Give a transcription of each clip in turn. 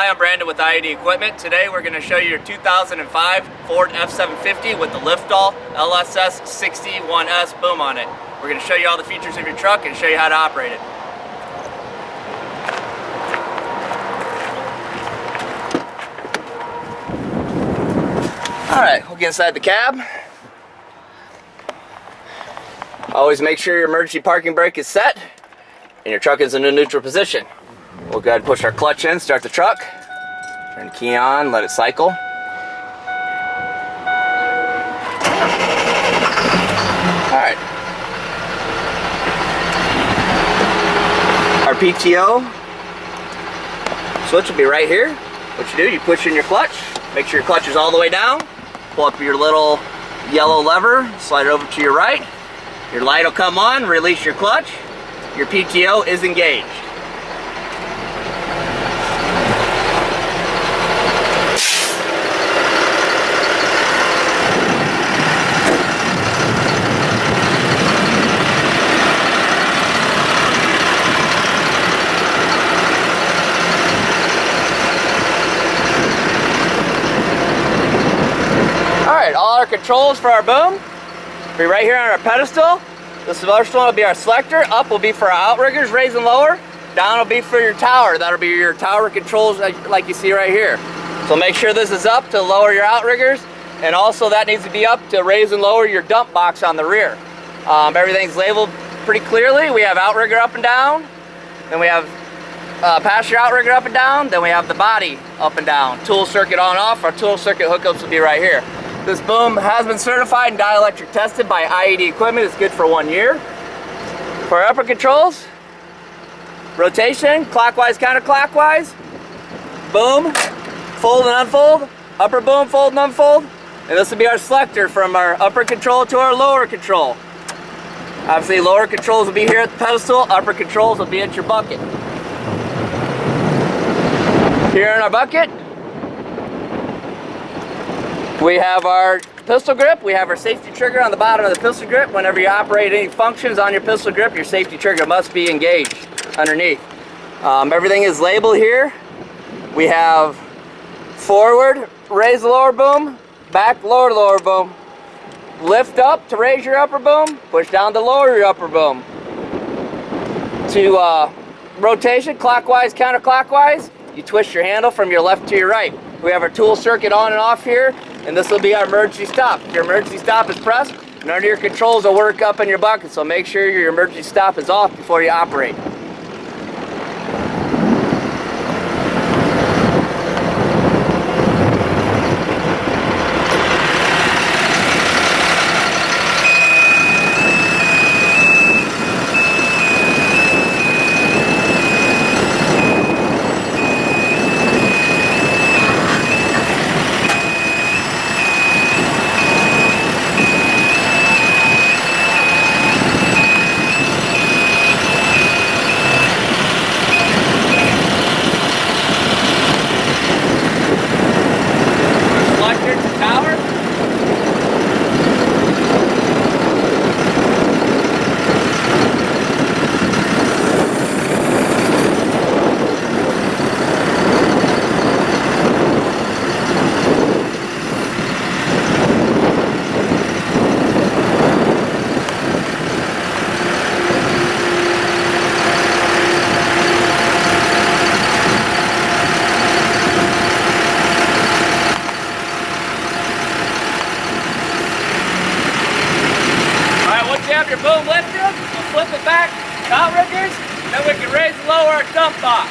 Hi, I'm Brandon with IED Equipment. Today we're going to show you your 2005 Ford F-750 with the liftall LSS-60-1S boom on it. We're going to show you all the features of your truck and show you how to operate it. Alright, we'll get inside the cab. Always make sure your emergency parking brake is set and your truck is in a neutral position. We'll go ahead and push our clutch in, start the truck, turn the key on, let it cycle. Alright. Our PTO switch will be right here. What you do, you push in your clutch, make sure your clutch is all the way down, pull up your little yellow lever, slide it over to your right. Your light will come on, release your clutch, your PTO is engaged. Alright, all our controls for our boom be right here on our pedestal. This first one will be our selector. Up will be for our outriggers, raise and lower. Down will be for your tower. That'll be your tower controls like you see right here. So make sure this is up to lower your outriggers, and also that needs to be up to raise and lower your dump box on the rear. Everything's labeled pretty clearly. We have outrigger up and down, then we have passenger outrigger up and down, then we have the body up and down. Tool circuit on and off. Our tool circuit hookups will be right here. This boom has been certified and dielectric tested by IED Equipment. It's good for 1 year. For our upper controls, rotation, clockwise, counterclockwise, boom, fold and unfold, upper boom, fold and unfold, and this will be our selector from our upper control to our lower control. Obviously, lower controls will be here at the pedestal, upper controls will be at your bucket. Here in our bucket, we have our pistol grip. We have our safety trigger on the bottom of the pistol grip. Whenever you operate any functions on your pistol grip, your safety trigger must be engaged underneath. Everything is labeled here. We have forward, raise the lower boom, back, lower boom. Lift up to raise your upper boom, push down to lower your upper boom. To rotation, clockwise, counterclockwise, you twist your handle from your left to your right. We have our tool circuit on and off here, and this will be our emergency stop. If your emergency stop is pressed, none of your controls will work up in your bucket, so make sure your emergency stop is off before you operate. Have your boom lifted, we'll flip it back to outriggers, then we can raise and lower our dump box.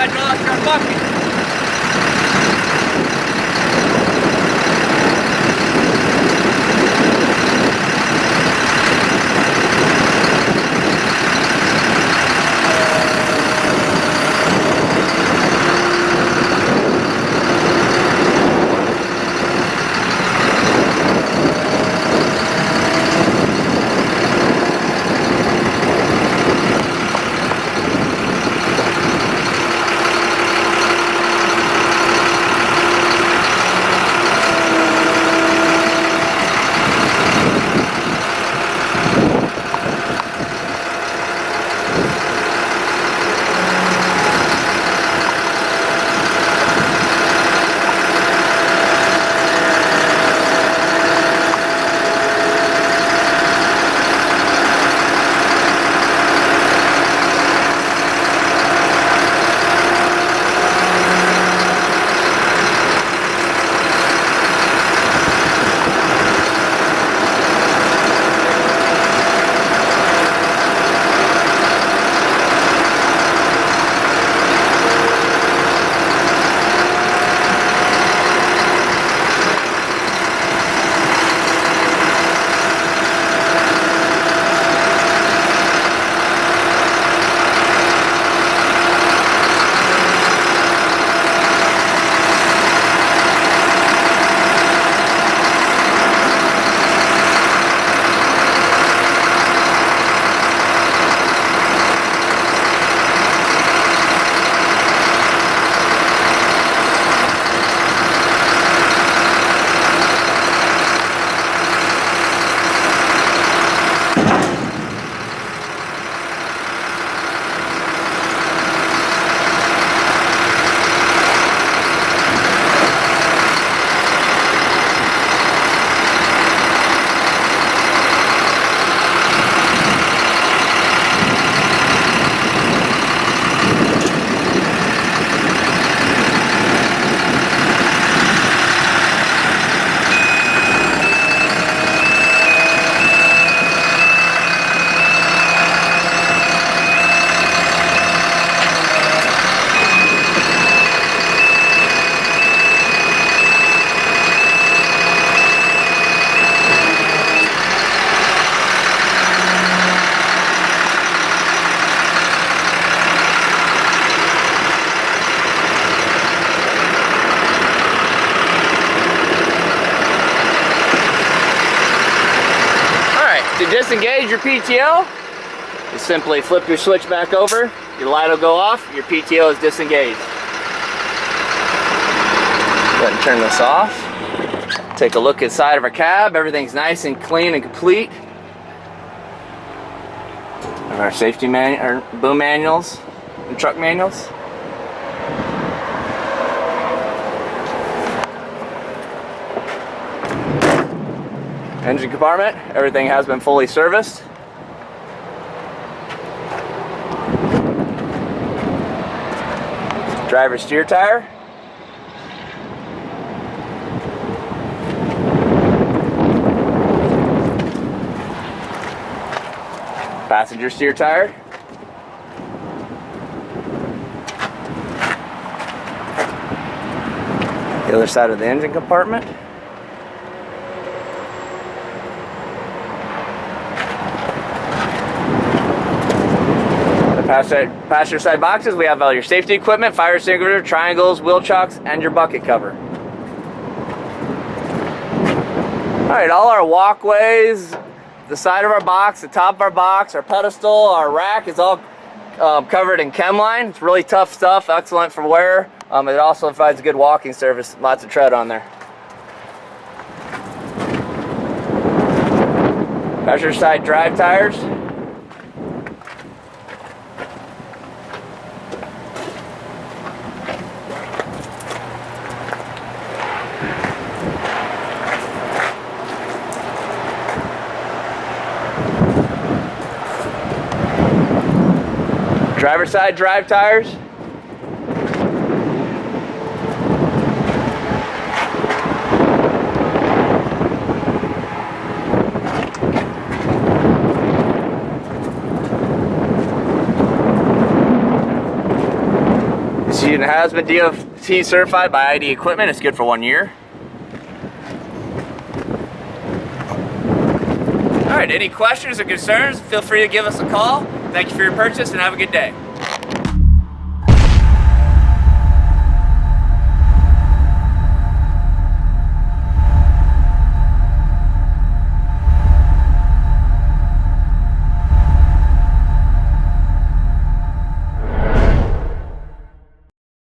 hydraulic or bucket. To disengage your PTO, you simply flip your switch back over, your light will go off, your PTO is disengaged. Go ahead and turn this off. Take a look inside of our cab, everything's nice and clean and complete. Of our safety boom manuals and truck manuals. Engine compartment, everything has been fully serviced. Driver steer tire. Passenger steer tire. The other side of the engine compartment. Passenger side boxes, we have all your safety equipment, fire extinguisher, triangles, wheel chocks, and your bucket cover. Alright, all our walkways, the side of our box, the top of our box, our pedestal, our rack is all covered in Chemline. It's really tough stuff, excellent for wear. It also provides a good walking surface, lots of tread on there. Passenger side drive tires. Driver side drive tires. unit has been DOT certified by ID Equipment. It's good for 1 year. Alright, any questions or concerns, feel free to give us a call. Thank you for your purchase and have a good day.